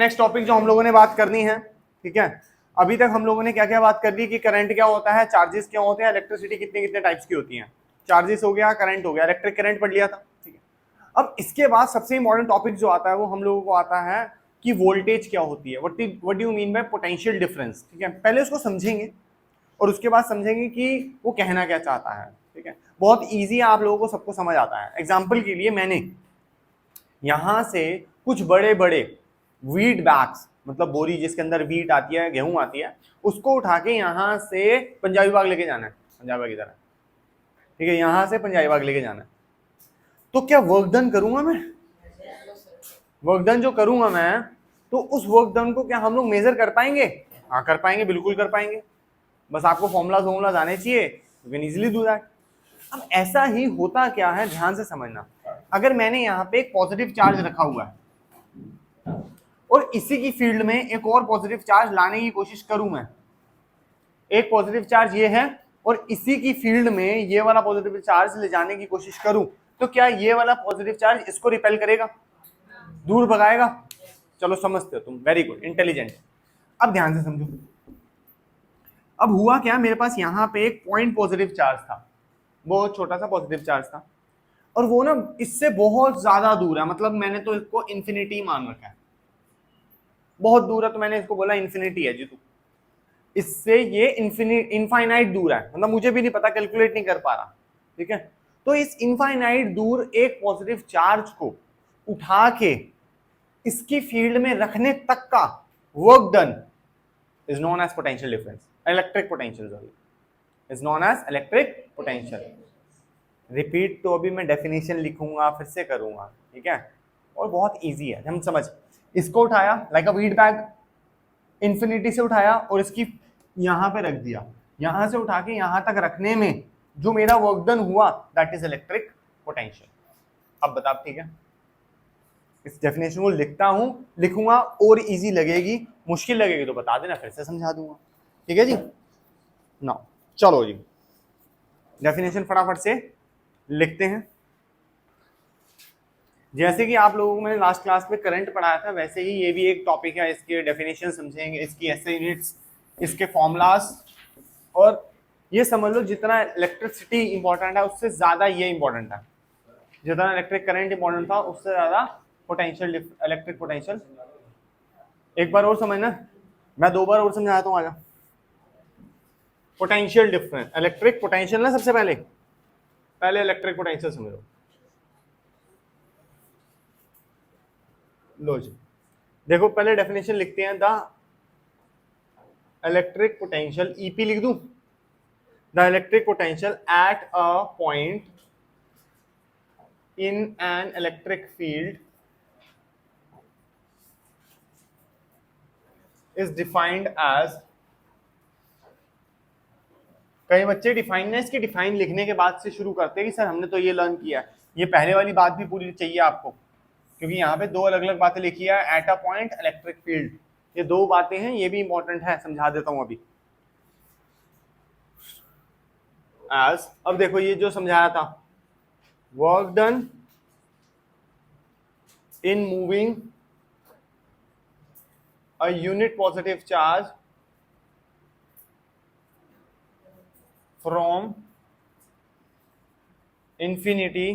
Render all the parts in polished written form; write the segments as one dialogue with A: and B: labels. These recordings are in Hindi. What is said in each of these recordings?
A: नेक्स्ट टॉपिक जो हम लोगों ने बात करनी है, ठीक है, अभी तक हम लोगों ने क्या क्या बात कर ली कि करंट क्या होता है, चार्जेस क्या होते हैं, इलेक्ट्रिसिटी कितने कितने टाइप्स की होती है। चार्जेस हो गया, करंट हो गया, इलेक्ट्रिक करंट पढ़ लिया था, ठीक है। अब इसके बाद सबसे इंपॉर्टेंट टॉपिक जो आता है वो हम लोगों को आता है कि वोल्टेज क्या होती है, what do you mean by potential difference, ठीक है। पहले उसको समझेंगे और उसके बाद समझेंगे कि वो कहना क्या चाहता है, ठीक है। बहुत ईजी है, आप लोगों को सबको समझ आता है। एग्जाम्पल के लिए मैंने यहां से कुछ बड़े बड़े वीट बैग्स, मतलब बोरी जिसके अंदर वीट आती है, गेहूं आती है, उसको उठा के यहां से पंजाबी बाग लेके जाना है, पंजाब की तरह, ठीक है, यहां से पंजाबी बाग लेके जाना है। तो क्या वर्क डन करूंगा मैं? वर्क डन जो करूंगा मैं, तो उस वर्क डन को क्या हम लोग मेजर कर पाएंगे? हाँ कर पाएंगे, बिल्कुल कर पाएंगे। बस आपको फॉर्मूलाज आने चाहिए, you can easily do that. अब ऐसा ही होता क्या है, ध्यान से समझना। अगर मैंने यहाँ पे एक पॉजिटिव चार्ज रखा हुआ है और इसी की फील्ड में एक और पॉजिटिव चार्ज लाने की कोशिश करूं मैं, एक पॉजिटिव चार्ज ये है और इसी की फील्ड में ये वाला पॉजिटिव चार्ज ले जाने की कोशिश करूं, तो क्या ये वाला पॉजिटिव चार्ज इसको रिपेल करेगा, दूर भगाएगा? चलो समझते हो तुम, वेरी गुड, इंटेलिजेंट। अब ध्यान से समझो। अब हुआ क्या, मेरे पास यहां पे एक पॉइंट पॉजिटिव चार्ज था, बहुत छोटा सा पॉजिटिव चार्ज था, और वो ना इससे बहुत ज्यादा दूर है, मतलब मैंने तो इसको इंफिनिटी मान रखा है, बहुत दूर है तो मैंने इसको बोला इंफिनिटी है जी तू, इससे ये इनफाइनाइट दूर है, मतलब मुझे भी नहीं पता, कैलकुलेट नहीं कर पा रहा, ठीक है। तो इस इनफाइनाइट दूर एक पॉजिटिव चार्ज को उठा के इसकी फील्ड में रखने तक का work done is known as potential difference, electric potential, sorry, is known as electric potential. Repeat तो अभी मैं डेफिनेशन लिखूंगा, फिर से करूंगा, ठीक है, और बहुत इजी है, हम समझ। इसको उठाया लाइक अ वीट बैग, इंफिनिटी से उठाया और इसकी यहां पे रख दिया, यहां से उठा के यहां तक रखने में जो मेरा वर्क डन हुआ, दैट इज इलेक्ट्रिक पोटेंशियल। अब बता, ठीक है, इस डेफिनेशन को लिखता हूं, लिखूंगा और इजी लगेगी, मुश्किल लगेगी तो बता देना, फिर से समझा दूंगा, ठीक है जी। नाउ चलो जी, डेफिनेशन फटाफट से लिखते हैं। जैसे कि आप लोगों को मैंने लास्ट क्लास में करंट पढ़ाया था, वैसे ही ये भी एक टॉपिक है, इसके डेफिनेशन समझेंगे, इसकी एसआई यूनिट्स, इसके फॉर्मूलाज, और ये समझ लो जितना इलेक्ट्रिसिटी इंपॉर्टेंट है उससे ज्यादा ये इंपॉर्टेंट है, जितना इलेक्ट्रिक करंट इंपॉर्टेंट था उससे ज्यादा पोटेंशियल, इलेक्ट्रिक पोटेंशियल। एक बार और समझना, मैं दो बार और समझाता हूँ, आजा। पोटेंशियल डिफरेंस, इलेक्ट्रिक पोटेंशियल ना, सबसे पहले पहले इलेक्ट्रिक पोटेंशियल समझो। लो जी, देखो पहले डेफिनेशन लिखते हैं, द इलेक्ट्रिक पोटेंशियल, ईपी लिख दूं, the electric potential at a point in an electric field is defined as, कई बच्चे डिफाइननेस की डिफाइन लिखने के बाद से शुरू करते हैं कि सर हमने तो ये लर्न किया, ये पहले वाली बात भी पूरी चाहिए आपको, क्योंकि यहाँ पे दो अलग अलग बातें लिखी है, eight a point electric field, ये दो बातें हैं, ये भी इंपॉर्टेंट है, समझा देता हूं अभी। एज, अब देखो ये जो समझाया था, work done in moving a unit positive charge from infinity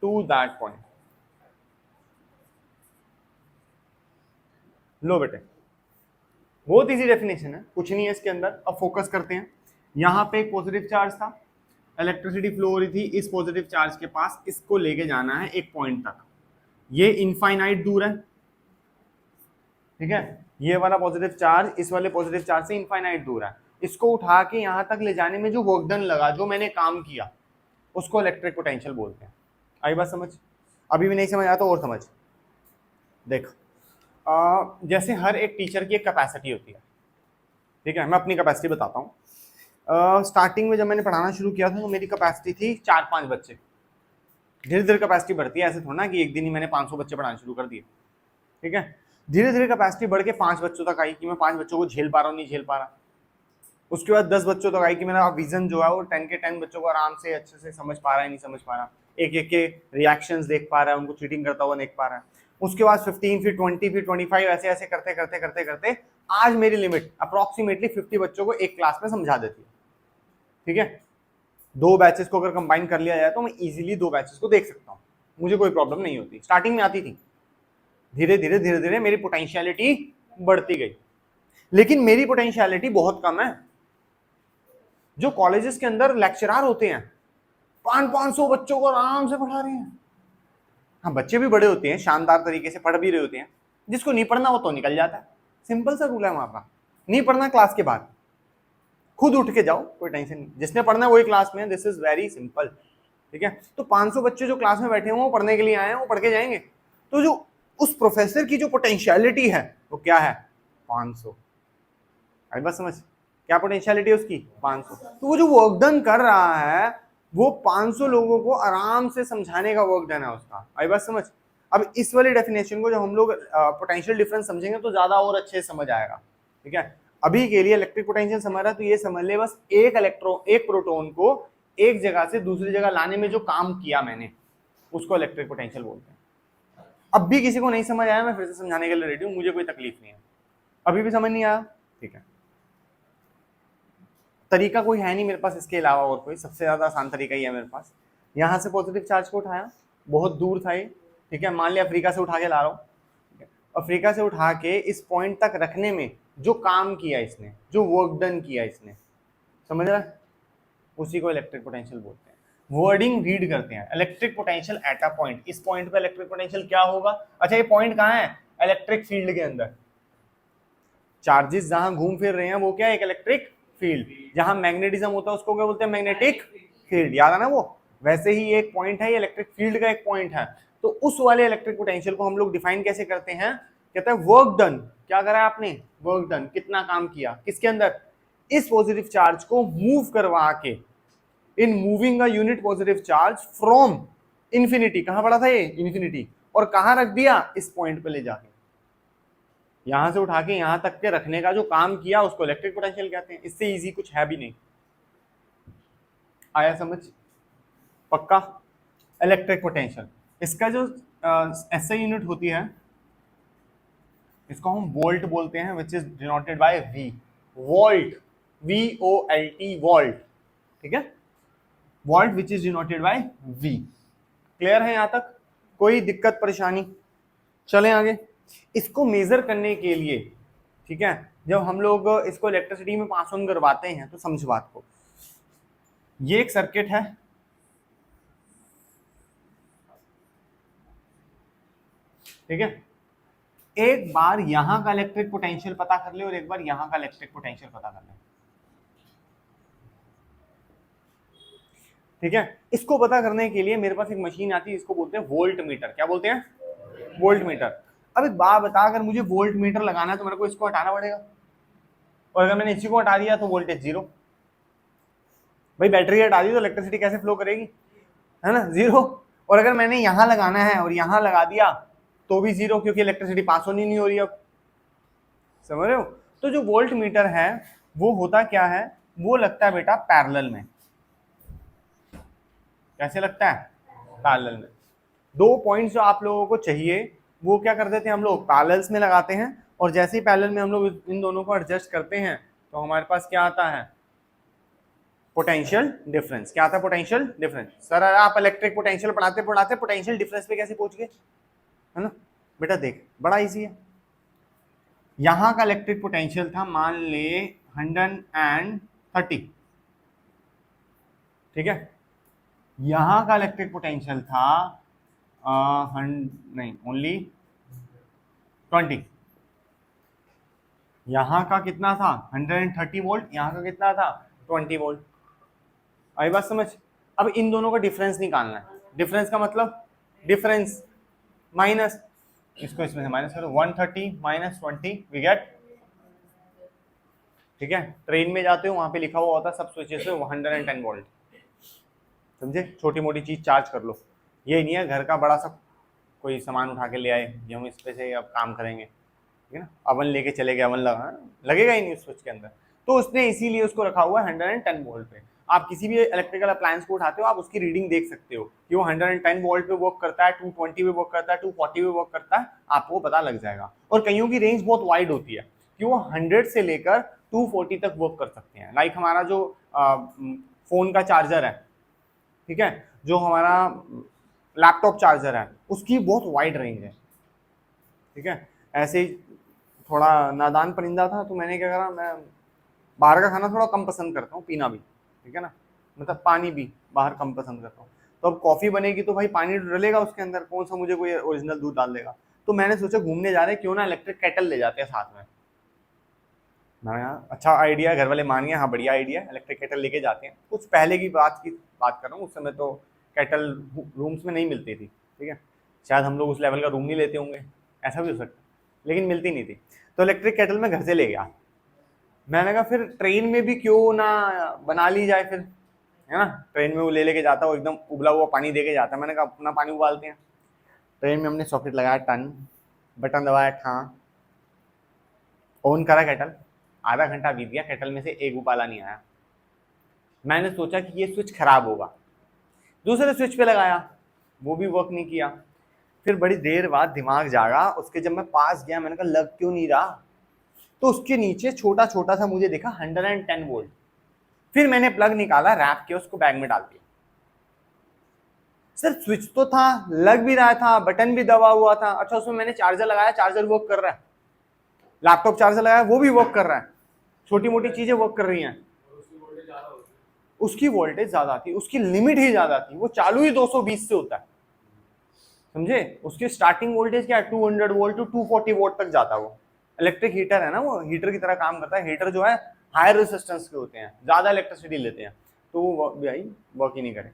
A: to that point। लो बेटे, बहुत इजी डेफिनेशन है, कुछ नहीं है इसके अंदर। अब फोकस करते हैं, यहां पे एक पॉजिटिव चार्ज था, इलेक्ट्रिसिटी फ्लो हो रही थी इस पॉजिटिव चार्ज के पास, इसको लेके जाना है एक पॉइंट तक, ये इनफाइनाइट दूर है, ठीक है, ये वाला पॉजिटिव चार्ज इस वाले पॉजिटिव चार्ज से इनफाइनाइट दूर है, इसको उठा के यहां तक ले जाने में जो वर्क डन लगा, जो मैंने काम किया, उसको इलेक्ट्रिक पोटेंशियल बोलते हैं। आई बात समझ? अभी भी नहीं समझ आया तो और समझ। देख, जैसे हर एक टीचर की एक कैपेसिटी होती है, ठीक है, मैं अपनी कैपेसिटी बताता हूँ। स्टार्टिंग में जब मैंने पढ़ाना शुरू किया था तो मेरी कैपेसिटी थी 4-5 बच्चे, धीरे धीरे कैपेसिटी बढ़ती है, ऐसे थोड़ा ना कि एक दिन ही मैंने 500 बच्चे पढ़ाना शुरू कर दिए, ठीक है, धीरे धीरे कैपेसिटी बढ़ के 5 बच्चों तक आई कि मैं 5 बच्चों को झेल पा रहा हूँ, नहीं झेल पा रहा। उसके बाद 10 बच्चों तक आई कि मेरा विजन जो है वो 10 के 10 बच्चों को आराम से अच्छे से समझ पा रहा है, नहीं समझ पा रहा। एक एक के रिएक्शंस देख पा रहा है, उनको चीटिंग करता हुआ देख पा रहा है। उसके बाद 15 फिर 20 फिर 25 ऐसे ऐसे करते करते करते करते आज मेरी लिमिट अप्रोक्सीमेटली 50 बच्चों को एक क्लास में समझा देती है। ठीक है, 2 बैचेस को अगर कंबाइन कर लिया जाए तो मैं इजीली 2 बैचेस को देख सकता हूँ, मुझे कोई प्रॉब्लम नहीं होती। स्टार्टिंग में आती थी, धीरे धीरे मेरी पोटेंशियलिटी बढ़ती गई। लेकिन मेरी पोटेंशियलिटी बहुत कम है। जो कॉलेजेस के अंदर लेक्चरर होते हैं 500 बच्चों को आराम से पढ़ा रहे हैं। हाँ, बच्चे भी बड़े होते हैं, शानदार तरीके से पढ़ भी रहे होते हैं। जिसको नहीं पढ़ना वो तो निकल जाता है, सिंपल सा रूल है वहां का। नहीं पढ़ना क्लास के बाद खुद उठ के जाओ, कोई टेंशन नहीं। जिसने पढ़ना है वही क्लास में, दिस इज वेरी सिंपल। ठीक है, तो 500 बच्चे जो क्लास में बैठे हैं वो पढ़ने के लिए आए हैं, वो पढ़ के जाएंगे। तो जो उस प्रोफेसर की जो पोटेंशियलिटी है वो क्या है, 500। आई बात समझ, क्या पोटेंशियलिटी है उसकी, 500। तो वो जो वर्क डन कर रहा है वो 500 लोगों को आराम से समझाने का वर्क डन है उसका। आई बात समझ। अब इस वाली डेफिनेशन को जब हम लोग पोटेंशियल डिफरेंस समझेंगे तो ज्यादा और अच्छे से समझ आएगा। ठीक है, अभी के लिए इलेक्ट्रिक पोटेंशियल समझ रहा है तो ये समझ ले बस एक इलेक्ट्रॉन एक प्रोटॉन को एक जगह से दूसरी जगह लाने में जो काम किया मैंने उसको इलेक्ट्रिक पोटेंशियल बोलते हैं। अब भी किसी को नहीं समझ आया, मैं फिर से समझाने के लिए रेडी हूं, मुझे कोई तकलीफ नहीं है। अभी भी समझ नहीं आया, ठीक है, तरीका कोई है नहीं मेरे पास इसके अलावा और कोई, सबसे ज्यादा आसान तरीका ही है मेरे पास। यहां से पॉजिटिव चार्ज को उठाया, बहुत दूर था ये, ठीक है, मान लिया अफ्रीका से उठा के ला रहा हूँ। अफ्रीका से उठा के इस पॉइंट तक रखने में जो काम किया इसने, जो वर्क डन किया इसने, समझ रहा है, उसी को इलेक्ट्रिक पोटेंशियल बोलते हैं। वर्डिंग रीड करते हैं, electric potential at a point. इस पॉइंट पे इलेक्ट्रिक पोटेंशियल क्या होगा, अच्छा ये पॉइंट कहाँ है, इलेक्ट्रिक फील्ड के अंदर। चार्जेस जहां घूम फिर रहे हैं वो क्या है, एक इलेक्ट्रिक फील्ड। जहां मैग्नेटिज्म होता है उसको क्या बोलते हैं, मैग्नेटिक फील्ड, याद है ना वो। वैसे ही एक पॉइंट है, ये इलेक्ट्रिक फील्ड का एक पॉइंट है। तो उस वाले इलेक्ट्रिक पोटेंशियल को हम लोग डिफाइन कैसे करते हैं, कहते हैं वर्क डन। क्या करा आपने, वर्क डन, कितना काम किया किसके अंदर, इस पॉजिटिव चार्ज को मूव करवा के, in moving a unit positive charge from infinity, कहां पड़ा था ये, इंफिनिटी, और कहां रख दिया, इस पॉइंट पे ले जाके, यहां से उठा के यहां तक के रखने का जो काम किया उसको इलेक्ट्रिक पोटेंशियल कहते हैं। इससे इजी कुछ है भी नहीं। आया समझ, पक्का। इलेक्ट्रिक पोटेंशियल, इसका जो एसआई यूनिट होती है इसको हम वोल्ट बोलते हैं, which is denoted by V, volt, VOLT, volt. ठीक है, volt which is denoted by V. Clear है यहां तक, कोई दिक्कत परेशानी, चलें आगे। इसको मेजर करने के लिए, ठीक है, जब हम लोग इसको इलेक्ट्रिसिटी में पास ऑन करवाते हैं तो समझ बात को, ये एक सर्किट है, ठीक है, एक बार यहां का इलेक्ट्रिक पोटेंशियल पता कर ले और एक बार यहां का इलेक्ट्रिक पोटेंशियल पता कर ले। ठीक है, इसको पता करने के लिए मेरे पास एक मशीन आती है, इसको बोलते हैं वोल्ट मीटर। क्या बोलते हैं, वोल्ट मीटर। अब एक बात बता, अगर मुझे वोल्ट मीटर लगाना है तो मेरे को इसको हटाना पड़ेगा, और अगर मैंने इसी को हटा दिया तो वोल्टेज जीरो। भाई बैटरी हटा दी तो इलेक्ट्रिसिटी कैसे फ्लो करेगी, है ना, जीरो। और अगर मैंने यहां लगाना है और यहां लगा दिया तो भी जीरो, क्योंकि इलेक्ट्रिसिटी पास ऑन ही नहीं हो रही अब, समझ रहे हो। तो जो वोल्ट मीटर है वो होता क्या है, वो लगता है बेटा पैरेलल में। कैसे लगता है, पैरेलल में। 2 पॉइंट्स जो आप लोगों को चाहिए वो क्या कर देते हैं हम लोग, पैरेलल्स में लगाते हैं, और जैसे ही पैरेलल में हम लोग इन दोनों को एडजस्ट करते हैं तो हमारे पास क्या आता है, पोटेंशियल डिफरेंस। क्या आता है, पोटेंशियल डिफरेंस। सर आप इलेक्ट्रिक पोटेंशियल पढ़ाते पढ़ाते पोटेंशियल डिफरेंस पे कैसे पहुंच गए, है ना बेटा, देख बड़ा इजी है। यहां का इलेक्ट्रिक पोटेंशियल था मान ले 130, ठीक है, यहां का इलेक्ट्रिक पोटेंशियल था नहीं ओनली 20। यहां का कितना था 130 वोल्ट, यहां का कितना था 20 वोल्ट। आई बात समझ। अब इन दोनों का डिफरेंस निकालना है। डिफरेंस का मतलब डिफरेंस माइनस, इसको इसमें से माइनस करो, 130 माइनस 20 वी गेट, ठीक है, ट्रेन में जाते हो वहां पे लिखा हुआ होता है सब स्विचेस पे 110 वोल्ट, समझे, छोटी मोटी चीज चार्ज कर लो। ये नहीं है घर का बड़ा सा कोई सामान उठा के ले आए ये हम इस पे से अब काम करेंगे, ठीक है ना, अवन लेके चले गए, अवन लगेगा ही नहीं उस स्विच के अंदर, तो उसने इसीलिए उसको रखा हुआ है 110 वोल्ट पे। आप किसी भी इलेक्ट्रिकल अप्लायंस को उठाते हो, आप उसकी रीडिंग देख सकते हो कि वो 110 वोल्ट पे वर्क करता है, 220 पे वर्क करता है, 240 पे वर्क करता है, आपको पता लग जाएगा। और कईयों की रेंज बहुत वाइड होती है कि वो 100 से लेकर 240 तक वर्क कर सकते हैं। लाइक हमारा जो फोन का चार्जर है, ठीक है, जो हमारा लैपटॉप चार्जर है, उसकी बहुत वाइड रेंज है, ठीक है। ऐसे ही थोड़ा नादान परिंदा था तो मैंने क्या करा, मैं बाहर का खाना थोड़ा कम पसंद करता हूँ, पीना भी, ठीक है ना, मतलब पानी भी बाहर कम पसंद करता हूँ। तो अब कॉफी बनेगी तो भाई पानी डलेगा उसके अंदर, कौन सा मुझे कोई ओरिजिनल दूध डाल देगा। तो मैंने सोचा घूमने जा रहे हैं, क्यों ना इलेक्ट्रिक केटल ले जाते हैं साथ में। मैंने कहा अच्छा आइडिया, घर वाले मान गए, हाँ बढ़िया आइडिया, इलेक्ट्रिक केटल लेके जाते हैं। कुछ पहले की बात कर रहा हूँ, उस समय तो केटल रूम्स में नहीं मिलती थी, ठीक है, शायद हम लोग उस लेवल का रूम नहीं लेते होंगे, ऐसा भी हो सकता, लेकिन मिलती नहीं थी। तो इलेक्ट्रिक केटल मैं घर से ले गया। मैंने कहा फिर ट्रेन में भी क्यों ना बना ली जाए फिर, है ना, ट्रेन में वो ले लेके जाता, वो एकदम उबला हुआ पानी दे के जाता। मैंने कहा अपना पानी उबालते हैं। ट्रेन में हमने सॉकेट लगाया, टन बटन दबाया, हाँ, ऑन करा केटल। आधा घंटा बीत गया, केटल में से एक उबाला नहीं आया। मैंने सोचा कि ये स्विच खराब होगा, दूसरे स्विच पे लगाया, वो भी वर्क नहीं किया। फिर बड़ी देर बाद दिमाग जागा उसके, जब मैं पास गया मैंने कहा लग क्यों नहीं रहा, तो उसके नीचे छोटा छोटा सा मुझे दिखा 110 वोल्ट। फिर मैंने प्लग निकाला, रैप के उसको बैग में डाल दिया। सर स्विच तो था, लग भी रहा था, बटन भी दबा हुआ था। अच्छा उसमें मैंने चार्जर लगाया, चार्जर वर्क कर रहा है, लैपटॉप चार्जर लगाया वो भी वर्क कर रहा है, छोटी मोटी चीजें वर्क कर रही हैं। उसकी वोल्टेज ज्यादा थी, उसकी लिमिट ही ज्यादा थी, वो चालू ही 220 से होता है, समझे। उसकी स्टार्टिंग वोल्टेज क्या है, 200 वोल्ट टू 240 वोल्ट तक जाता है। वो इलेक्ट्रिक हीटर है ना, वो हीटर की तरह काम करता है। हीटर जो है हायर रेजिस्टेंस के होते हैं, ज्यादा इलेक्ट्रिसिटी लेते हैं, तो वो भाई वर्क ही नहीं करे,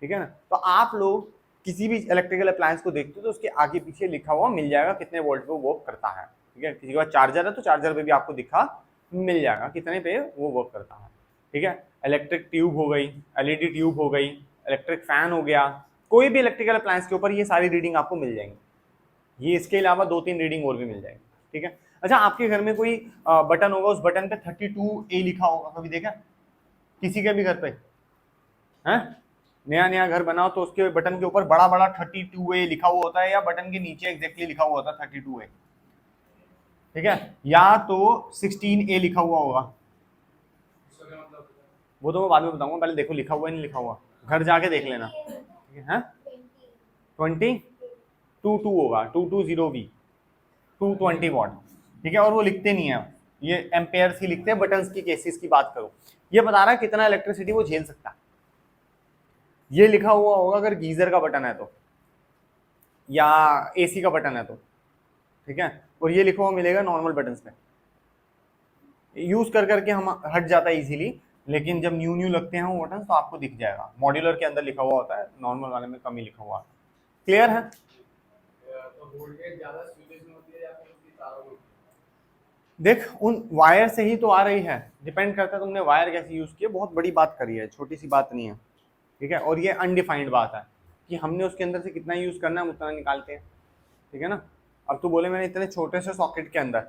A: ठीक है ना। तो आप लोग किसी भी इलेक्ट्रिकल अप्लायंस को देखते हो तो उसके आगे पीछे लिखा हुआ मिल जाएगा कितने वोल्ट पे वर्क करता है, ठीक है। किसी के पास चार्जर है तो चार्जर पे भी आपको दिखा मिल जाएगा कितने पे वो वर्क करता है, ठीक है। इलेक्ट्रिक ट्यूब हो गई, एलईडी ट्यूब हो गई, इलेक्ट्रिक फैन हो गया, कोई भी इलेक्ट्रिकल अप्लायंस के ऊपर ये सारी रीडिंग आपको मिल जाएंगी। ये इसके अलावा 2-3 रीडिंग और भी मिल जाएगी, ठीक है। अच्छा आपके घर में कोई बटन होगा, उस बटन पे 32A लिखा होगा, कभी देखा किसी के भी घर पे है? नया नया घर बनाओ तो उसके बटन के ऊपर बड़ा बड़ा 32A लिखा हुआ होता है, या बटन के नीचे एग्जैक्टली लिखा हुआ होता है 32A, ठीक है, या तो 16A लिखा हुआ होगा। वो तो मैं बाद में बताऊंगा, पहले देखो लिखा हुआ है नहीं लिखा हुआ, घर जाके देख लेना, ठीक है। 22 होगा, 220V, 220 वॉट, ठीक है। और वो लिखते नहीं है, ये एम्पेयर्स ही लिखते हैं। बटन्स की केसेस की बात करो, ये बता रहा है कितना इलेक्ट्रिसिटी वो झेल सकता है। ये लिखा हुआ होगा अगर गीजर का बटन है तो, या एसी का बटन है तो, ठीक है। और ये लिखा हुआ मिलेगा नॉर्मल बटन्स पे। यूज कर करके हम हट जाता है इजीली, लेकिन जब न्यू न्यू लगते हैं वो बटन तो आपको दिख जाएगा। मॉड्यूलर के अंदर लिखा हुआ होता है, नॉर्मल वाले में कम ही लिखा हुआ है। क्लियर है? देख उन वायर से ही तो आ रही है, डिपेंड करता है तुमने वायर कैसे यूज किया। बहुत बड़ी बात करी है, छोटी सी बात नहीं है, ठीक है। और ये अनडिफाइंड बात है कि हमने उसके अंदर से कितना यूज करना है हम उतना निकालते हैं, ठीक है ना। अब तो बोले मैंने इतने छोटे से सॉकेट के अंदर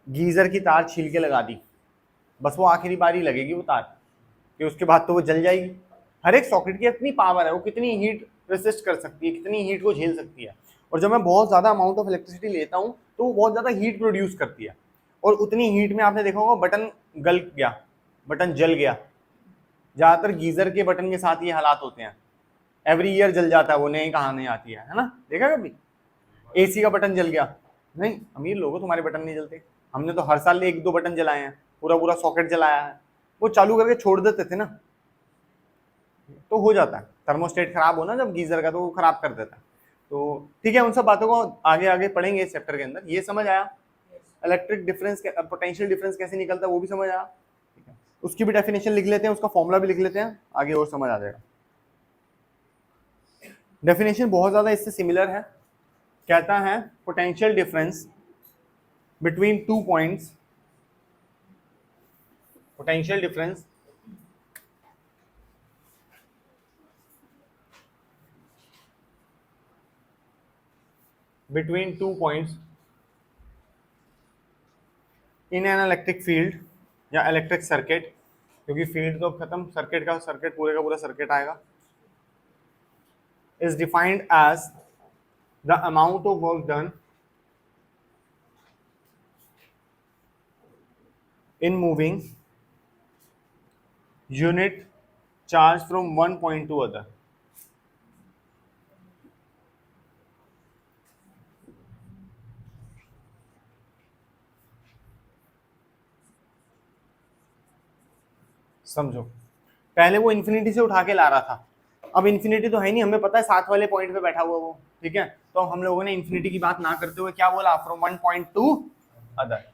A: गीजर की तार छील के लगा दी, बस वो आखिरी बार ही लगेगी वो तार, कि उसके बाद तो वो जल जाएगी। हर एक सॉकेट की इतनी पावर है, वो कितनी हीट रेसिस्ट कर सकती है, कितनी हीट को झेल सकती है। और जब मैं बहुत ज़्यादा अमाउंट ऑफ इलेक्ट्रिसिटी लेता हूँ तो वो बहुत ज़्यादा हीट प्रोड्यूस करती है। और उतनी हीट में आपने देखा होगा बटन गल गया, बटन जल गया। ज़्यादातर गीजर के बटन के साथ ये हालात होते हैं, एवरी ईयर जल जाता है वो, नई कहानी आती है ना। देखा कभी एसी का बटन जल गया? नहीं, अमीर लोगों तुम्हारे बटन नहीं जलते, हमने तो हर साल 1-2 बटन जलाए हैं, पूरा पूरा सॉकेट जलाया है। वो चालू करके छोड़ देते थे ना, तो हो जाता है। थर्मोस्टेट खराब होना जब गीजर का, तो वो खराब कर देता है। तो ठीक है, उन सब बातों को आगे आगे पढ़ेंगे इस चैप्टर के अंदर। ये समझ आया इलेक्ट्रिक डिफरेंस, पोटेंशियल डिफरेंस कैसे निकलता है वो भी समझ आया, ठीक है। उसकी भी डेफिनेशन लिख लेते हैं, उसका फॉर्मूला भी लिख लेते हैं, आगे और समझ आ जाएगा। डेफिनेशन बहुत ज्यादा इससे सिमिलर है, कहता है potential difference between 2 points, potential difference between 2 points in an electric field या electric circuit क्योंकि फील्ड तो खत्म, सर्किट पूरे का पूरा सर्किट आएगा। Is defined as the amount of work done in moving unit charge from one point to other। समझो, पहले वो इन्फिनिटी से उठा के ला रहा था, अब इन्फिनिटी तो है नहीं, हमें पता है साथ वाले पॉइंट पे बैठा हुआ वो, ठीक है। तो हम लोगों ने इन्फिनिटी की बात ना करते हुए क्या बोला, from one point to other.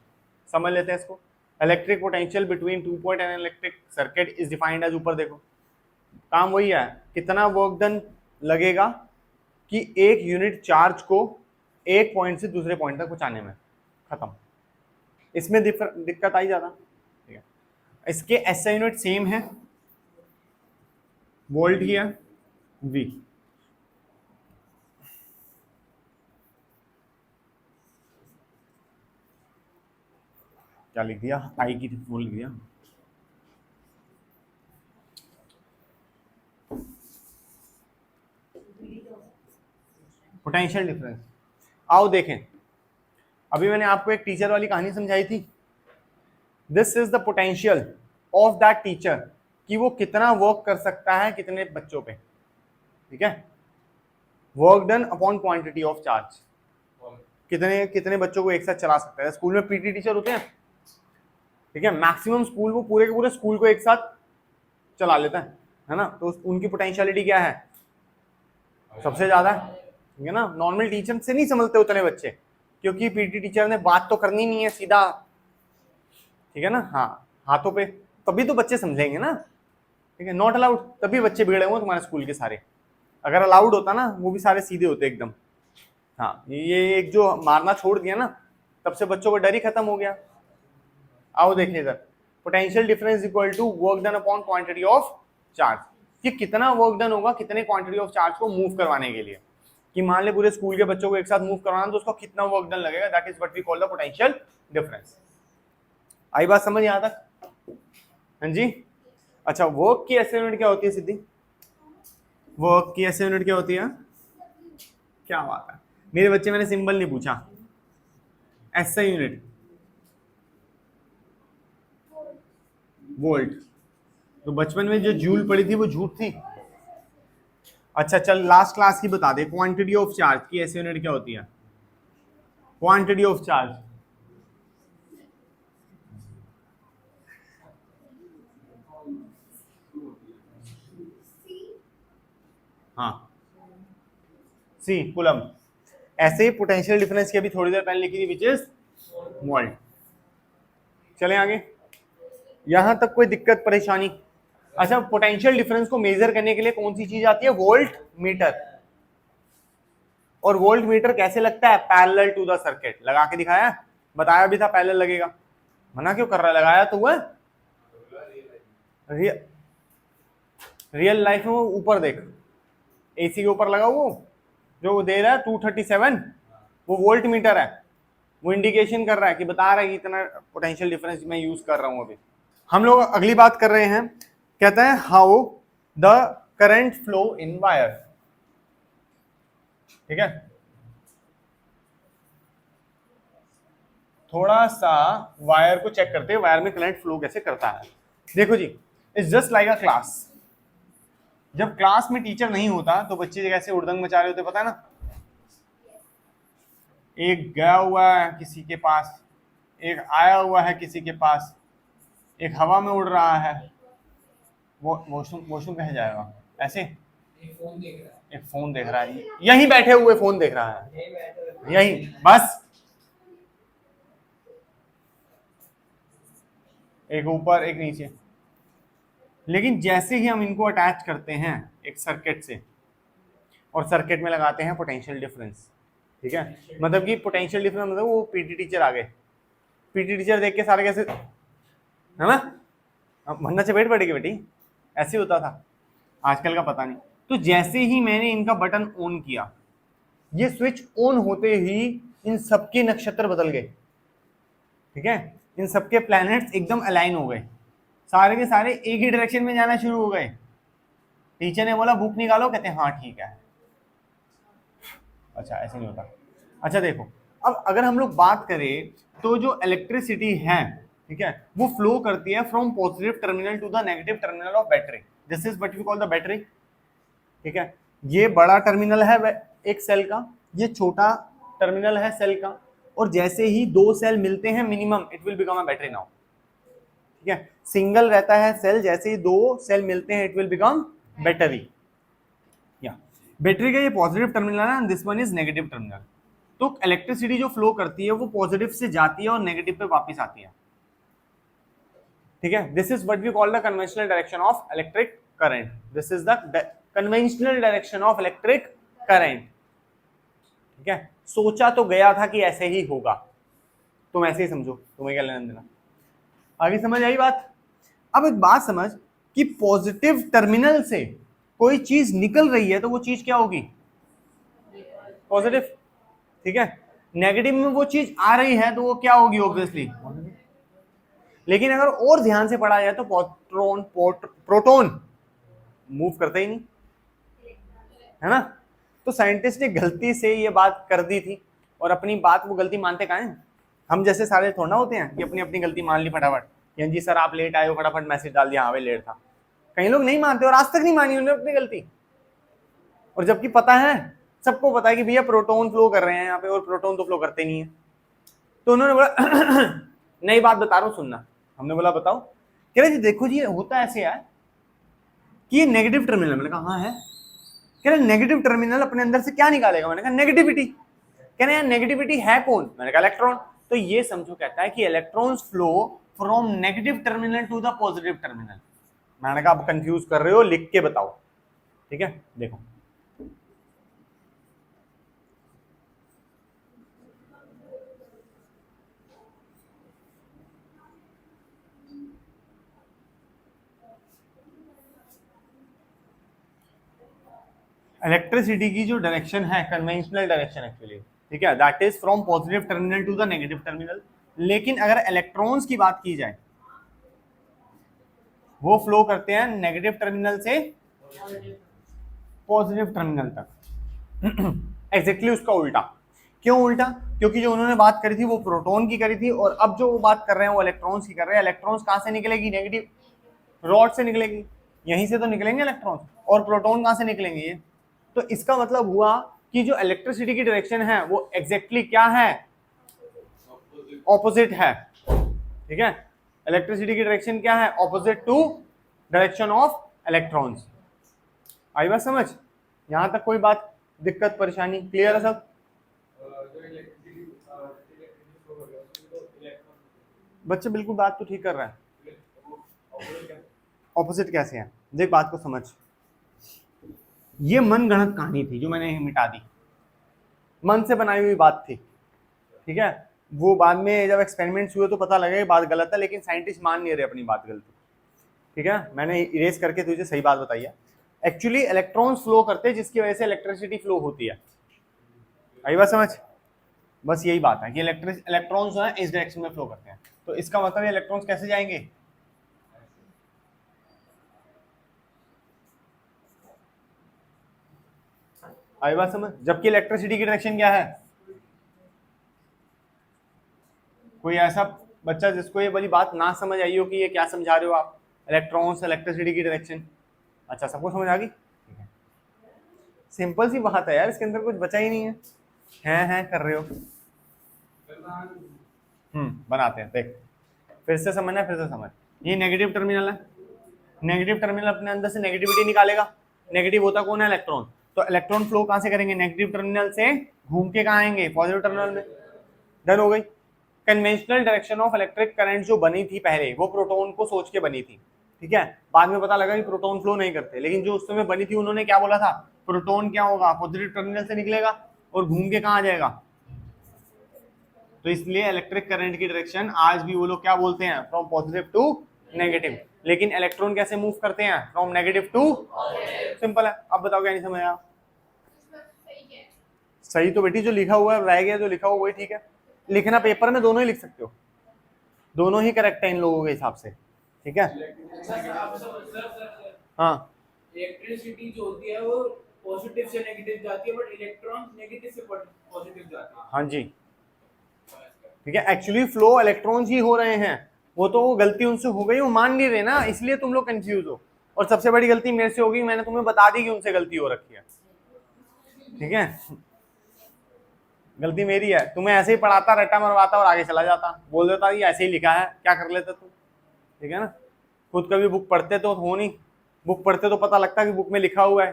A: समझ लेते हैं इसको। Electric potential between two point and electric circuit is defined as, ऊपर देखो काम वही है, कितना वर्क डन लगेगा कि एक यूनिट चार्ज को एक पॉइंट से दूसरे पॉइंट तक पहुंचाने में, खत्म। इसमें दिक्कत आई ज्यादा, ठीक है। इसके एसआई यूनिट सेम है, वोल्ट ही है, वी। क्या लिख दिया, आई की वो लिख दिया। पोटेंशियल डिफरेंस, आओ देखें। अभी मैंने आपको एक टीचर वाली कहानी समझाई थी, this is the potential of that teacher, कि वो कितना वर्क कर सकता है कितने बच्चों पे, ठीक है। Work done upon quantity of charge, कितने कितने बच्चों को एक साथ चला सकता है। स्कूल में पीटी टीचर होते हैं, ठीक है, मैक्सिमम स्कूल वो पूरे के पूरे स्कूल को एक साथ चला लेता है ना। तो उनकी पोटेंशियलिटी क्या है, सबसे ज्यादा, ठीक है ना। नॉर्मल टीचर से नहीं समझते उतने बच्चे, क्योंकि पीटी टीचर ने बात तो करनी नहीं है सीधा, ठीक है ना। हाँ, हाथों पे, तभी तो बच्चे समझेंगे ना, ठीक है। नॉट अलाउड, तभी बच्चे बिगड़े हुए तुम्हारे स्कूल के सारे। अगर अलाउड होता ना, वो भी सारे सीधे होते एकदम। हाँ, ये एक जो मारना छोड़ दिया ना, तब से बच्चों का डर ही खत्म हो गया। आओ देखिए इधर, potential difference equal to work done upon quantity of charge, कि कितना वर्क डन होगा कितने क्वांटिटी ऑफ चार्ज को मूव करवाने के लिए। कि मान ले पूरे स्कूल के बच्चों को एक साथ मूव करवाना, तो उसको कितना वर्क डन लगेगा, that is what we call the potential difference. आई बात समझ यहाँ तक? हाँ जी। अच्छा, वर्क की एसआई यूनिट क्या होती है सिद्धि? वर्क की एसआई यूनिट क्या होती है? क्या बात है, मेरे बच्चे, मैंने सिंबल नहीं पूछा, एसआई यूनिट वोल्ट। तो बचपन में जो जूल पड़ी थी वो झूठ थी। अच्छा चल, लास्ट क्लास की बता दे, क्वांटिटी ऑफ चार्ज की एसआई यूनिट क्या होती है? क्वांटिटी ऑफ चार्ज, हाँ, सी कूलम। ऐसे ही पोटेंशियल डिफरेंस की अभी थोड़ी देर पहले लिखी थी, विच इज वोल्ट। चलें आगे, यहां तक कोई दिक्कत परेशानी? अच्छा, पोटेंशियल डिफरेंस को मेजर करने के लिए कौन सी चीज आती है? Volt meter. और वोल्ट मीटर कैसे लगता है? Parallel to the circuit. लगा के दिखाया, बताया भी था पैरेलल लगेगा, मना क्यों कर रहा है? लगाया तो हुआ। रियल लाइफ में वो ऊपर देख, एसी के ऊपर लगा वो जो दे रहा है 237, वो वोल्ट मीटर है, वो इंडिकेशन कर रहा है कि बता रहा है कि इतना पोटेंशियल डिफरेंस मैं यूज कर रहा हूं। अभी हम लोग अगली बात कर रहे हैं, कहता है how the current flow in wire, ठीक है। थोड़ा सा वायर को चेक करते हैं, वायर में करंट फ्लो कैसे करता है। देखो जी, it's just like a class. जब क्लास में टीचर नहीं होता तो बच्चे कैसे उड़दंग मचा रहे होते, पता है ना। एक गया हुआ है किसी के पास, एक आया हुआ है किसी के पास, एक हवा में उड़ रहा है, वो वॉशरूम कहे जाएगा ऐसे, एक फोन देख रहा है, यहीं बैठे हुए फोन देख रहा है, यहीं बस, एक ऊपर एक नीचे। लेकिन जैसे ही हम इनको अटैच करते हैं एक सर्किट से, और सर्किट में लगाते हैं पोटेंशियल डिफरेंस, ठीक है, मतलब कि पोटेंशियल डिफरेंस मतलब वो पीटी टीचर आ गए, पीटी टीचर देख के सारे कैसे, है ना, वरना चपेट पड़ेगी बेटी, ऐसे होता था, आजकल का पता नहीं। तो जैसे ही मैंने इनका बटन ऑन किया, ये स्विच ऑन होते ही इन सबके नक्षत्र बदल गए, ठीक है, इन सबके प्लैनेट्स एकदम अलाइन हो गए, सारे के सारे एक ही डायरेक्शन में जाना शुरू हो गए। टीचर ने बोला बुक निकालो, कहते हैं हाँ ठीक है। अच्छा ऐसे नहीं होता। अच्छा देखो, अब अगर हम लोग बात करें तो जो इलेक्ट्रिसिटी है, ठीक है, वो फ्लो करती है from positive terminal to the negative terminal of battery. This is what we call the battery. ठीक है, ये बड़ा टर्मिनल है एक सेल का, ये छोटा टर्मिनल है सेल का, और जैसे ही दो सेल मिलते हैं minimum it will become a battery now. ठीक है, सिंगल रहता है सेल, जैसे ही दो सेल मिलते हैं इट विल बिकम बैटरी। या बैटरी का ये पॉजिटिव टर्मिनल है, this one is negative terminal. तो इलेक्ट्रिसिटी जो फ्लो करती है वो पॉजिटिव से जाती है और नेगेटिव पे वापस आती है। ठीक है, this is what we call the conventional direction of electric current. This is the conventional direction of electric current. ठीक है, सोचा तो गया था कि ऐसे ही होगा, तुम ऐसे ही समझो, तुम्हें क्या लेना देना। आगे समझ आई बात। अब एक बात समझ कि पॉजिटिव टर्मिनल से कोई चीज निकल रही है तो वो चीज क्या होगी? पॉजिटिव। ठीक है, नेगेटिव में वो चीज आ रही है तो वो क्या होगी? ऑब्वियसली। लेकिन अगर और ध्यान से पढ़ा जाए तो प्रोटोन मूव करते ही नहीं, है ना। तो साइंटिस्ट ने गलती से ये बात कर दी थी, और अपनी बात वो गलती मानते कहाँ हैं? हम जैसे सारे थोड़ा होते हैं कि अपनी अपनी गलती मान ली फटाफट। यानी जी सर आप लेट आए हो, फटाफट मैसेज डाल दिया हाँ भाई लेट था। कई लोग नहीं मानते और आज तक नहीं मानी उन्होंने अपनी गलती, और जबकि पता है, सबको पता है कि भैया प्रोटोन फ्लो कर रहे हैं यहाँ पे, और प्रोटोन तो फ्लो करते नहीं है। तो उन्होंने बोला नई बात बता रहा हूँ सुनना। हमने बोला बताओ। कह रहे जी देखो जी होता ऐसे है कि ये नेगेटिव टर्मिनल। मैंने कहा हाँ है। कह रहे नेगेटिव टर्मिनल अपने अंदर से क्या निकालेगा? मैंने कहा नेगेटिविटी। कह रहे हैं नेगेटिविटी है कौन? मैंने कहा इलेक्ट्रॉन। तो ये समझो कहता है कि electrons flow from negative terminal to the positive terminal. मैंने कहा आप कंफ्यूज कर रहे हो, लिख के बताओ। ठीक है, देखो इलेक्ट्रिसिटी की जो डायरेक्शन है कन्वेंशनल डायरेक्शन एक्चुअली, ठीक है, that is from positive terminal to the negative terminal. लेकिन अगर इलेक्ट्रॉन्स की बात की जाए, वो फ्लो करते हैं नेगेटिव टर्मिनल से पॉजिटिव टर्मिनल तक। एग्जैक्टली उसका उल्टा। क्यों उल्टा? क्योंकि जो उन्होंने बात करी थी वो प्रोटॉन की करी थी, और अब जो वो बात कर रहे हैं वो इलेक्ट्रॉन्स की कर रहे हैं। इलेक्ट्रॉन्स कहां से निकलेगी? नेगेटिव रॉड से निकलेगी, यहीं से तो निकलेंगे इलेक्ट्रॉन्स। और प्रोटॉन कहां से निकलेंगे? ये। तो इसका मतलब हुआ कि जो इलेक्ट्रिसिटी की डायरेक्शन है वो एग्जैक्टली क्या है? ऑपोजिट है। ठीक है, इलेक्ट्रिसिटी की डायरेक्शन क्या है? Opposite to direction of electrons. आई बात समझ? यहां तक कोई बात दिक्कत परेशानी क्लियर है सब? बच्चे बिल्कुल बात तो ठीक कर रहे हैं। ऑपोजिट कैसे है? देख बात को समझ। ये मन गढ़ंत कहानी थी जो मैंने मिटा दी, मन से बनाई हुई बात थी। ठीक है, वो बाद में जब एक्सपेरिमेंट्स हुए तो पता लगा ये बात गलत है, लेकिन साइंटिस्ट मान नहीं रहे अपनी बात गलती। ठीक है, मैंने इरेज करके तुझे सही बात बताई है। एक्चुअली इलेक्ट्रॉन्स फ्लो करते हैं जिसकी वजह से इलेक्ट्रिसिटी फ्लो होती है। आई बात समझ? बस यही बात है कि इलेक्ट्रॉन्स जो है इस डायरेक्शन में फ्लो करते हैं। तो इसका मतलब इलेक्ट्रॉन्स कैसे जाएंगे? आई बात समझ? जबकि इलेक्ट्रिसिटी की डायरेक्शन क्या है? कोई ऐसा बच्चा जिसको ये वाली बात ना समझ आई हो कि ये क्या समझा रहे हो आप? इलेक्ट्रॉन्स इलेक्ट्रिसिटी की डायरेक्शन। अच्छा सबको समझ आ गई? ठीक है, सिंपल सी बात है यार, इसके अंदर कुछ बचा ही नहीं है। हैं कर रहे हो। बनाते हैं, देख फिर से समझना, फिर से समझ। ये नेगेटिव टर्मिनल है, नेगेटिव टर्मिनल अपने अंदर से नेगेटिविटी निकालेगा। नेगेटिव होता कौन है? इलेक्ट्रॉन। तो इलेक्ट्रॉन फ्लो कहां से करेंगे? नेगेटिव टर्मिनल से घूम के कहां आएंगे? पॉजिटिव टर्मिनल में। डन हो गई। Conventional direction of electric current जो बनी थी पहले, वो प्रोटॉन को सोच के बनी थी। ठीक है, बाद में पता लगा कि प्रोटॉन फ्लो नहीं करते, लेकिन जो उस समय बनी थी उन्होंने क्या बोला था? प्रोटॉन क्या होगा? पॉजिटिव टर्मिनल से निकलेगा और घूम के कहां आ जाएगा? तो इसलिए इलेक्ट्रिक करंट की डायरेक्शन आज भी वो लोग क्या बोलते हैं? From positive to negative. लेकिन इलेक्ट्रॉन कैसे मूव करते हैं? From negative to. सिंपल है। अब बताओ क्या नहीं समझ आया? सही तो बेटी जो लिखा हुआ है, रह गया जो लिखा हुआ वही ठीक है। लिखना पेपर में दोनों ही लिख सकते हो, दोनों ही करेक्ट है इन लोगों के हिसाब से। ठीक है। हाँ
B: इलेक्ट्रिसिटी जो होती है वो पॉजिटिव से नेगेटिव जाती है, बट इलेक्ट्रॉन नेगेटिव से पॉजिटिव जाते हैं।
A: हाँ जी, ठीक है। एक्चुअली फ्लो इलेक्ट्रॉन्स ही हो रहे हैं, वो तो गलती उनसे हो गई, वो मान नहीं रहे ना, इसलिए तुम लोग कंफ्यूज हो। और सबसे बड़ी गलती मेरे से होगी, मैंने तुम्हें बता दी कि उनसे गलती हो रखी है, ठीक है। गलती मेरी है, तुम्हें ऐसे ही पढ़ाता, रट्टा मरवाता और आगे चला जाता, बोल देता ये ऐसे ही लिखा है, क्या कर लेते तुम, ठीक है ना। खुद कभी बुक पढ़ते तो हो नहीं, बुक पढ़ते तो पता लगता कि बुक में लिखा हुआ है,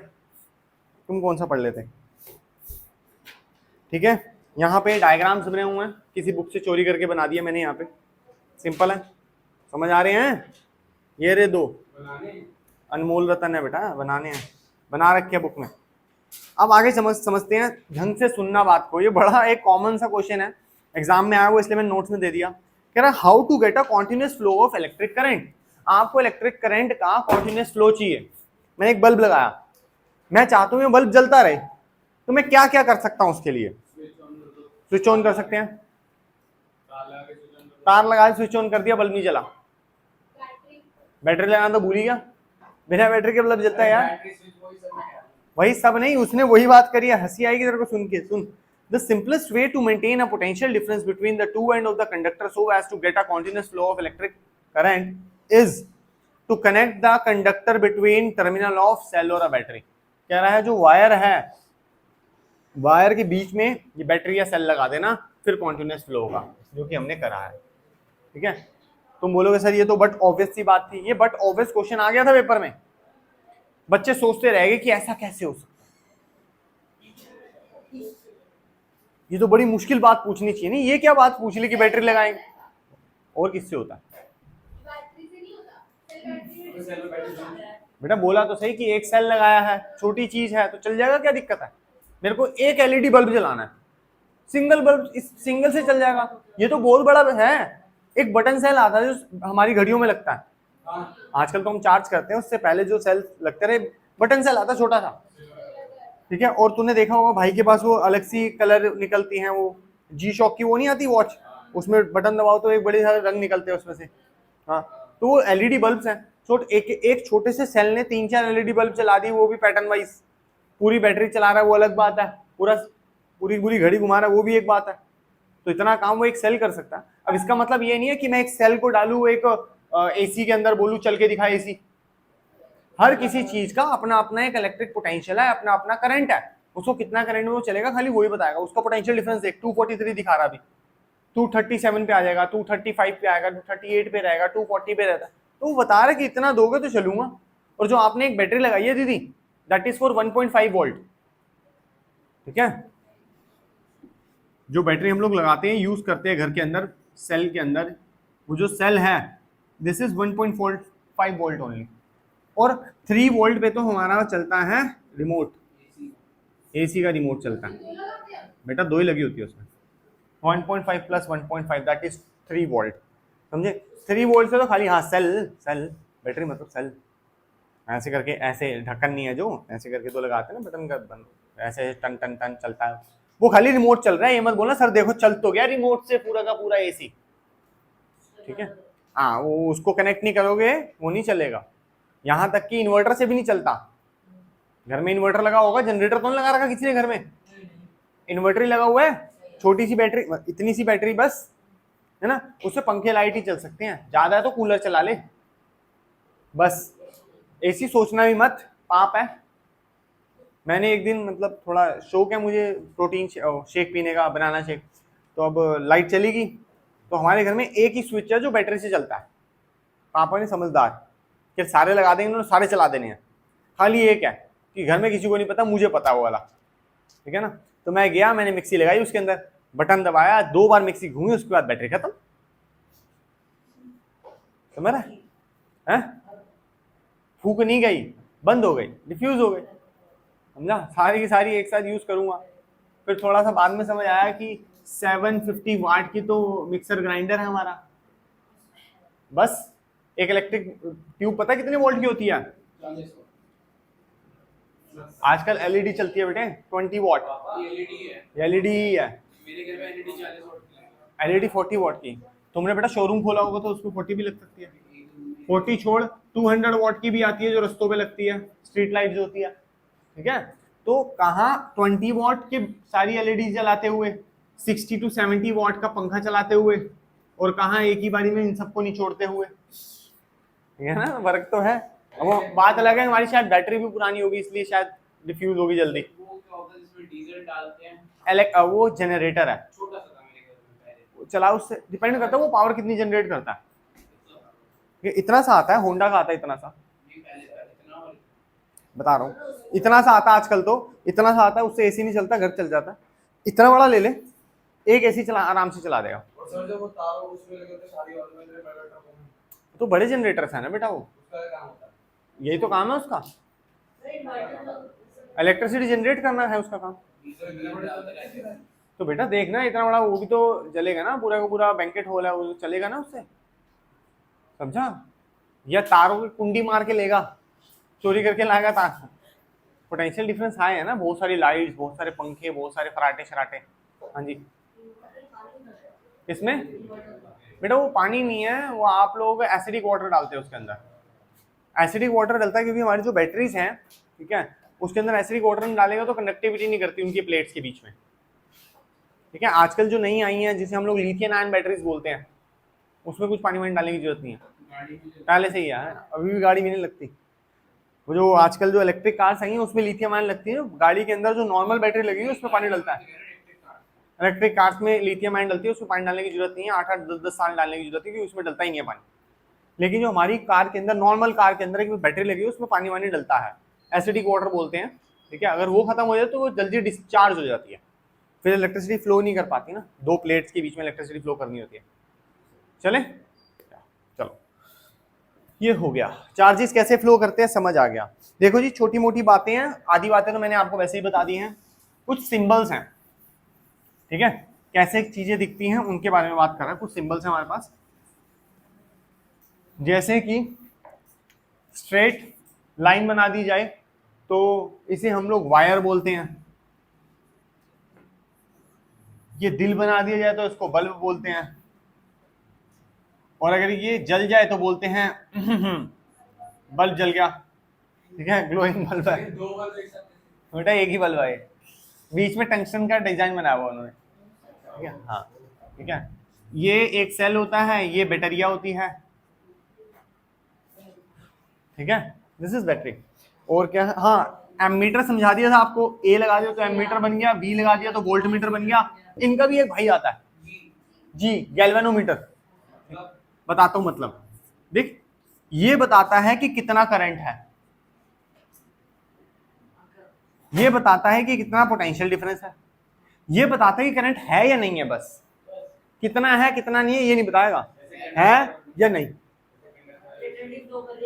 A: तुम कौन सा पढ़ लेते, ठीक है। यहाँ पे डायग्राम्स बने हुए हैं, किसी बुक से चोरी करके बना दिया मैंने, यहाँ पे सिंपल है, समझ आ रहे हैं। ये रे दो अनमोल रतन है बेटा, बनाने हैं, बना रखे बुक में। अब आगे समझते हैं, ढंग से सुनना बात को, ये बड़ा एक कॉमन सा क्वेश्चन है, एग्जाम में आया हुआ, इसलिए मैंने नोट्स में दे दिया। कह रहा how to get a continuous flow of electric current. आपको इलेक्ट्रिक करंट का कॉन्टिन्यूस फ्लो चाहिए। मैंने एक बल्ब लगाया, मैं चाहता हूँ ये बल्ब जलता रहे, तो मैं क्या क्या कर सकता हूँ उसके लिए? स्विच ऑन कर सकते हैं, तार लगा स्विच ऑन कर दिया, बल्ब नहीं जला। बैटरी लगाना तो भूल ही गया, बिना बैटरी के बल्ब जलता है यार। वही सब नहीं, उसने वही बात करी है, हंसी आएगी तेरे को सुन के। सुन, the simplest way to maintain a potential difference between the two ends of the conductor so as to get a continuous flow of electric current is to connect the conductor between terminal of cell or a battery। कह रहा है जो वायर है, वायर के बीच में ये बैटरी या सेल लगा देना, फिर कॉन्टिन्यूस फ्लो होगा, जो कि हमने करा है, ठीक है। तुम बोलोगे सर ये तो बट ऑब्वियस सी बात थी, ये बट ऑब्वियस क्वेश्चन आ गया था पेपर में, बच्चे सोचते रह गए कि ऐसा कैसे हो सकता, ये तो बड़ी मुश्किल बात पूछनी चाहिए, नहीं ये क्या बात पूछ ली कि बैटरी लगाएंगे, और किससे होता है बेटा? बोला तो सही कि एक सेल लगाया है, छोटी चीज है तो चल जाएगा, क्या दिक्कत है? मेरे को एक एलईडी बल्ब जलाना है, सिंगल बल्ब, इस सिंगल से चल जाएगा। ये तो बहुत बड़ा है, एक बटन सेल आता है जो हमारी घड़ियों में लगता है, आजकल तो हम चार्ज करते हैं, उससे पहले जो सेल लगते रहे बटन सेल आता छोटा सा, ठीक है। और तूने देखा होगा भाई के पास वो अलग सी कलर निकलती हैं, वो जी शॉक की वो नहीं आती वॉच, उसमें बटन दबाओ तो एक बड़े सारे रंग निकलते हैं उसमें से, हाँ, तो वो एलईडी बल्ब्स हैं। एक छोटे से सेल ने 3-4 एलईडी बल्ब चला दी, वो भी पैटर्न वाइज। पूरी बैटरी चला रहा है वो अलग बात है, पूरी घड़ी घुमा रहा है वो भी एक बात है। तो इतना काम वो एक सेल कर सकता है। अब इसका मतलब ये नहीं है कि मैं एक सेल को डालू एक एसी के अंदर, बोलूं चल के दिखा एसी। हर किसी चीज का अपना अपना एक इलेक्ट्रिक पोटेंशियल है, अपना अपना करंट है, उसको कितना करंट में वो चलेगा खाली वही बताएगा। उसका पोटेंशियल डिफरेंस देख, 243 दिखा रहा, अभी 237 पे आ जाएगा, 235 पे आएगा, 238 पे रहेगा, 240 पे रहता है, तो वो बता रहा है कि इतना दोगे तो चलूंगा। और जो आपने एक बैटरी लगाई है दीदी, दैट इज फॉर 1.5 वोल्ट, ठीक है। जो बैटरी हम लोग लगाते हैं, यूज करते हैं घर के अंदर, सेल के अंदर, वो जो सेल है दिस इज 1.5 वोल्ट ओनली। और 3 वोल्ट पे तो हमारा चलता है रिमोट, एसी का रिमोट चलता है बेटा, 2 ही लगी होती है उसमें, 1.5 प्लस 1.5 दैट इज 3 वोल्ट, समझे। 3 वोल्ट से तो खाली, हाँ सेल बैटरी मतलब सेल, ऐसे करके, ऐसे ढक्कन नहीं है जो ऐसे करके तो लगाते हैं ना बटन का बंद, ऐसे टन टन टन चलता है, वो खाली रिमोट चल रहा है। ये मत बोलना सर देखो चल तो गया रिमोट से पूरा का पूरा एसी, ठीक है। हाँ, वो उसको कनेक्ट नहीं करोगे वो नहीं चलेगा, यहाँ तक कि इन्वर्टर से भी नहीं चलता। घर में इन्वर्टर लगा होगा, जनरेटर तो नहीं लगा रखा किसी ने घर में, इन्वर्टर ही लगा हुआ है, छोटी सी बैटरी, इतनी सी बैटरी बस, है ना, उससे पंखे लाइट ही चल सकते हैं, ज्यादा है तो कूलर चला ले बस, एसी सोचना भी मत, पाप है। मैंने एक दिन, मतलब थोड़ा शौक है मुझे प्रोटीन शेक पीने का, बनाना शेक, तो अब लाइट चली गई, तो हमारे घर में एक ही स्विच है जो बैटरी से चलता है। पापा ने समझदार कि सारे लगा देंगे उन्होंने, सारे चला देने हैं, खाली एक है कि घर में किसी को नहीं पता, मुझे पता वो वाला, ठीक है ना। तो मैं गया, मैंने मिक्सी लगाई उसके अंदर, बटन दबाया, 2 बार मिक्सी घूमी, उसके बाद बैटरी खत्म, समझ रहा है? फूक नहीं गई, बंद हो गई, डिफ्यूज हो गई, समझा। सारी की सारी एक साथ यूज करूंगा। फिर थोड़ा सा बाद में समझ आया कि 750 वाट की तो मिक्सर ग्राइंडर है हमारा, बस एक इलेक्ट्रिक ट्यूब पता है कितने वोल्ट की होती है? आजकल एलईडी चलती है बेटे 20 वॉट, एलईडी ही है,
B: मेरे घर में एलईडी 40 वॉट की है,
A: एलईडी 40 वॉट की। तुमने बेटा शोरूम खोला होगा तो उसमें 40 भी लग सकती है, 40 छोड़ 200 वॉट की भी आती है जो रस्तों पे लगती है, स्ट्रीट लाइट जो होती है, ठीक है। तो कहाँ 20 वॉट की सारी एलईडी जलाते हुए, 60 to 70 वॉट का पंखा चलाते हुए, और कहाँ एक ही बारी में इन सबको निचोड़ते हुए, है ना, फर्क तो है। वो बात अलग है, हमारी शायद बैटरी भी पुरानी होगी इसलिए शायद डिफ्यूज होगी जल्दी।
B: वो क्या होता है जिसमें डीजल डालते हैं,
A: वो जनरेटर है,
B: छोटा सा था मेरे घर में पहले,
A: चला उससे डिपेंड करता है वो पावर कितनी जनरेट करता है। ये इतना सा आता है, होंडा का आता है इतना सा,
B: नहीं पहले था इतना, और
A: बता रहा हूँ, इतना सा आता है आजकल, तो इतना सा आता है, उससे एसी नहीं चलता, घर चल जाता है। इतना बड़ा ले ले, एक एसी चला आराम से चला देगा।
C: और सर जब वो तार उसमें लगे होते शादी वाले में मेरे बैठा हूं,
A: तो बड़े जनरेटर्स है ना बेटा, वो
C: उसका क्या काम होता है?
A: यही तो काम है उसका, इलेक्ट्रिसिटी जनरेट करना है उसका काम।
C: सर इतने बड़े डालते रहते हैं।
A: तो बेटा देखना इतना बड़ा, वो भी तो जलेगा ना, पूरा का पूरा बैंकेट हॉल है, वो चलेगा ना उससे, समझा। या तारों की कुंडी मार के लेगा, चोरी करके लाएगा तार, पोटेंशियल डिफरेंस हाई है ना, बहुत सारी लाइट्स, बहुत सारे पंखे, बहुत सारे फराटे शराटे। हाँ जी, इसमें बेटा वो पानी नहीं है, वो आप लोग एसिडिक वाटर डालते हैं उसके अंदर। एसिडिक वाटर डलता है क्योंकि हमारी जो बैटरीज हैं, ठीक है, उसके अंदर एसिडिक वाटर नहीं डालेगा तो कंडक्टिविटी नहीं करती उनकी प्लेट्स के बीच में, ठीक है। आजकल जो नई आई हैं जिसे हम लोग लिथियम आयन बैटरीज बोलते हैं, उसमें कुछ पानी वानी डालने की जरूरत नहीं है,
B: गाड़ी में जो
A: पहले से ही है, अभी भी गाड़ी में नहीं लगती। वो जो आजकल जो इलेक्ट्रिक कार्स आई हैं उसमें लिथियम आयन लगती है, गाड़ी के अंदर जो नॉर्मल बैटरी लगी है उसमें पानी डलता है। इलेक्ट्रिक कार्स में लिथियम आयन डलती है, उसमें पानी डालने की जरूरत नहीं है, 8-8 10-10 साल डालने की जरूरत है क्योंकि उसमें डलता ही नहीं है पानी। लेकिन जो हमारी कार के अंदर, नॉर्मल कार के अंदर एक बैटरी लगी है उसमें पानी वानी डलता है, एसिडिक वाटर बोलते हैं, ठीक है। अगर वो खत्म हो जाए तो वो जल्दी डिस्चार्ज हो जाती है, फिर इलेक्ट्रिसिटी फ्लो नहीं कर पाती ना, दो प्लेट्स के बीच में इलेक्ट्रिसिटी फ्लो करनी होती है। चले, चलो ये हो गया, चार्जेस कैसे फ्लो करते हैं समझ आ गया। देखो जी, छोटी मोटी बातें हैं, आधी बातें तो मैंने आपको वैसे ही बता दी हैं, कुछ सिंबल्स हैं, ठीक है, कैसे चीजें दिखती हैं उनके बारे में बात कर रहा है। कुछ सिंबल्स हैं हमारे पास, जैसे कि स्ट्रेट लाइन बना दी जाए तो इसे हम लोग वायर बोलते हैं, ये दिल बना दिया जाए तो इसको बल्ब बोलते हैं, और अगर ये जल जाए तो बोलते हैं बल्ब जल गया, ठीक है, ग्लोइंग बल्ब है।
C: दो बार देख सकते हैं।
A: बेटा एक ही बल्ब है, बीच में टंगस्टन का डिजाइन बनाया हुआ उन्होंने, ठीक है, हाँ ठीक है। ये एक सेल होता है, ये बैटरिया होती है, ठीक है, दिस इज बैटरी। और क्या है, हाँ एमीटर समझा दिया था आपको, ए लगा दिया तो एमीटर बन गया, बी लगा दिया तो वोल्ट मीटर बन गया। इनका भी एक भाई आता है जी, गैल्वेनोमीटर, बताता हूं मतलब, देख ये बताता है कि कितना करंट है, ये बताता है कि कितना पोटेंशियल डिफरेंस है, ये बताता है कि करंट है या नहीं है, बस कितना है कितना नहीं है ये नहीं बताएगा, है या नहीं,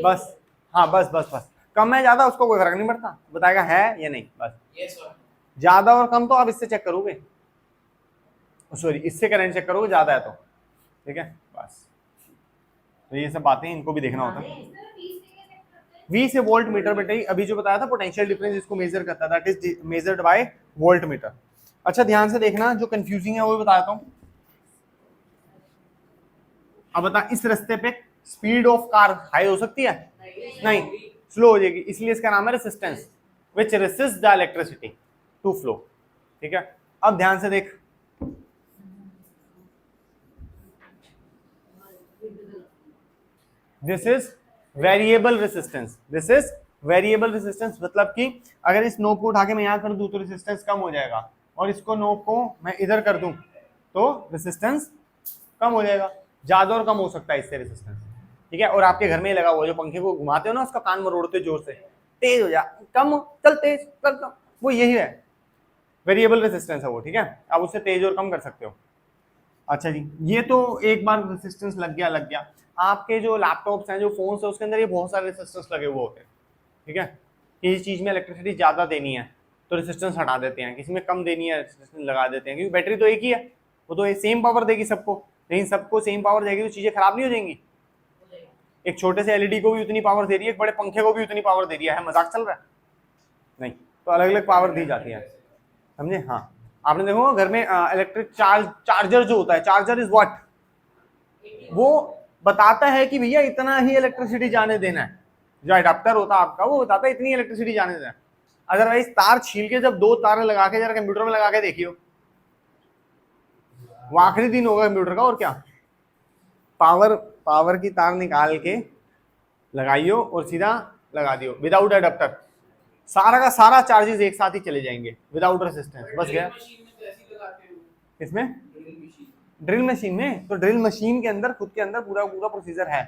A: बस हाँ बस बस बस, कम है ज्यादा उसको कोई फर्क नहीं पड़ता, बताएगा है या नहीं बस।
B: यस सर,
A: ज्यादा और कम तो आप इससे चेक करोगे, सॉरी इससे करंट चेक करोगे, ज्यादा है तो, ठीक है बस। तो ये सब बातें इनको भी देखना होता है। V से वोल्ट मीटर बेटे, अभी जो बताया था पोटेंशियल डिफरेंस इसको मेजर करता था, that is measured by volt meter. अच्छा ध्यान से देखना, जो कंफ्यूजिंग है वो भी बताता हूं। अब बता, इस रास्ते पे स्पीड ऑफ कार हाई हो सकती है? नहीं, स्लो हो जाएगी, इसलिए इसका नाम है resistance, which resist the electricity to flow, ठीक है। अब ध्यान से देख, this is variable resistance, this is variable resistance, मतलब कि अगर इस नोब को उठा के मैं यहां कर दूं तो रेसिस्टेंस कम हो जाएगा, और इसको नोब को मैं इधर कर दूं तो रेसिस्टेंस कम हो जाएगा, ज्यादा और कम हो सकता है इससे रेसिस्टेंस, ठीक है। और आपके घर में लगा हुआ जो पंखे को घुमाते हो ना, उसका कान मरोड़ते जोर से, तेज हो जा, कम चल, तेज कर कम, वो यही है, वेरिएबल रेसिस्टेंस है वो, ठीक है। आप उससे तेज और कम कर सकते हो। अच्छा जी, ये तो एक बार रेसिस्टेंस लग गया। आपके जो लैपटॉप्स हैं, जो फोन्स है, उसके अंदर ये बहुत सारे रेसिस्टेंस लगे हुए होते हैं, ठीक है। किसी चीज में इलेक्ट्रिसिटी ज्यादा देनी है तो रेसिस्टेंस हटा देते हैं, किसी में कम देनी है रेसिस्टेंस लगा देते हैं, क्योंकि बैटरी तो एक ही है, वो तो सेम पावर देगी सबको, लेकिन सबको सेम पावर देगी तो चीजें खराब नहीं हो जाएंगी। एक छोटे से एलईडी को भी उतनी पावर दे रही है, एक बड़े पंखे को भी उतनी पावर दे रही है, मजाक चल रहा है? नहीं, तो अलग अलग पावर दी जाती है, समझे। हाँ, आपने देखो घर में इलेक्ट्रिक चार्जर जो होता है, चार्जर इज व्हाट, वो बताता है कि भैया इतना ही इलेक्ट्रिसिटी जाने देना है। जो अडाप्टर होता है आपका वो बताता है इतनी इलेक्ट्रिसिटी जाने देना है। अदरवाइज तार छील के जब 2 तार लगा के जरा कंप्यूटर में लगा के देखियो, वो आखिरी दिन होगा कंप्यूटर का। और क्या, पावर की तार निकाल के लगाइयो और सीधा लगा दियो विदाउट अडाप्टर, सारा का सारा चार्जेस एक साथ ही चले जाएंगे विदाउट रेजिस्टेंस। बस गया।
B: मशीन में तो ऐसे ही लगाते हो,
A: किसमें?
B: Drill machine.
A: ड्रिल मशीन में। तो ड्रिल मशीन के अंदर खुद के अंदर पूरा प्रोसीजर है,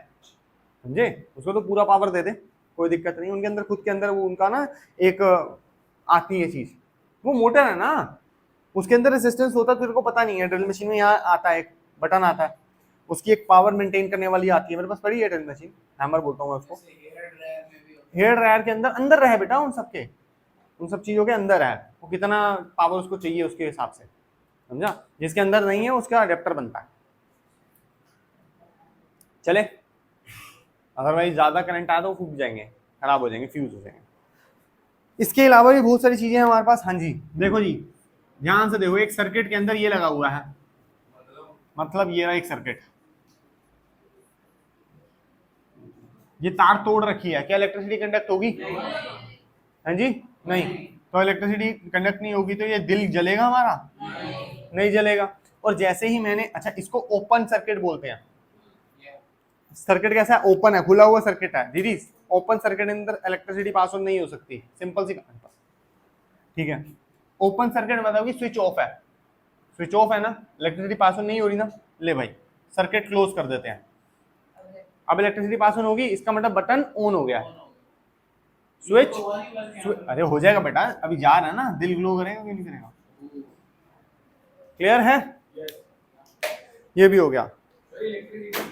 A: समझे? उसको तो पूरा पावर दे दे, कोई दिक्कत नहीं। उनके अंदर खुद के अंदर वो उनका ना एक आती है चीज, वो मोटर है ना, उसके अंदर रेजिस्टेंस होता है, तेरे को पता नहीं है। ड्रिल मशीन में यहाँ आता है एक बटन आता है, उसकी एक पावर मेंटेन करने वाली आती है। मेरे पास पड़ी है ड्रिल मशीन, हैमर बोलता हूँ मैं उसको।
B: जैसे हेयर ड्रायर में भी होता
A: हेयर ड्रायर के अंदर रहे बेटा, उन सब चीजों के अंदर है। वो कितना पावर उसको चाहिए उसके हिसाब से, समझा? जिसके अंदर नहीं है उसका अडेप्टर बनता है। चले, अदरवाइज ज्यादा करंट आया तो वो फूक जाएंगे, खराब हो जाएंगे, फ्यूज हो जाएंगे। इसके अलावा भी बहुत सारी चीजें हैं हमारे पास। हाँ जी, देखो जी, ध्यान से देखो, एक सर्किट के अंदर ये लगा हुआ है, मतलब ये रहा एक सर्किट, ये तार तोड़ रखी है, क्या इलेक्ट्रिसिटी कंडक्ट होगी? हाँ जी, नहीं। तो इलेक्ट्रिसिटी कंडक्ट नहीं होगी तो ये दिल जलेगा हमारा? नहीं जलेगा। और जैसे ही मैंने, अच्छा इसको ओपन सर्किट बोलते हैं। सर्किट कैसा है? ओपन है, खुला हुआ सर्किट है दीदी। ओपन सर्किट के अंदर इलेक्ट्रिसिटी पास ऑन नहीं हो सकती, सिंपल सी बात, ठीक है। ओपन सर्किट मतलब कि स्विच ऑफ है, स्विच ऑफ है ना, इलेक्ट्रिसिटी पास ऑन नहीं हो रही ना, ले भाई सर्किट क्लोज कर देते हैं। अब इलेक्ट्रिसिटी पास ऑन होगी, इसका मतलब बटन ऑन हो गया है, स्विच। अरे हो जाएगा बेटा, अभी जा रहा है ना, दिल ग्लो करेगा कि नहीं करेगा? क्लियर है? ये भी हो गया।
C: इलेक्ट्रिसिटी